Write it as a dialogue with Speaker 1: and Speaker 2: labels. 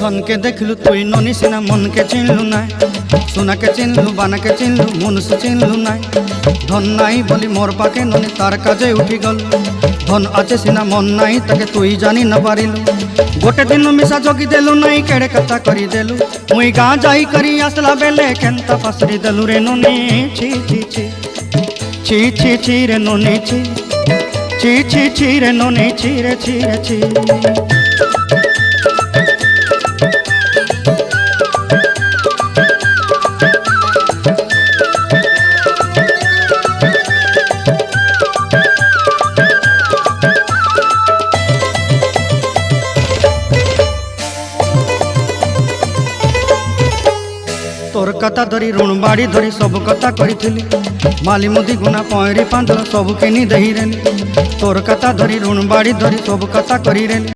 Speaker 1: धन के देखलु तुई ननी सिना मन के चिन्हलु ना सोना के चिन्हलु बाना के चिन्हलु मनुष्य चिन्हलु ना धन नाई बोली मोर पाके ननी तार काजे उठी गल धन आचे सिना मन नाई ताके तुई जानी न पारिलु गोटे दिन मिसा जोगी देलु नाई केड़े कथा करी देलु मुई गाँ जाई करी आसला बेले केंता पासरी देलु रे ननी छी छी छी छी छी छी रे ननी छी छी छी छी रे ननी छी रे छी रे छी। तोर कथा धरी ऋण बाड़ी धरी सब कथा करी माली मुदी गुना पयरी पांदर सब किनी दही रेली तोर कथा धरी ऋण बाड़ी धरी सब कथा करी रेली।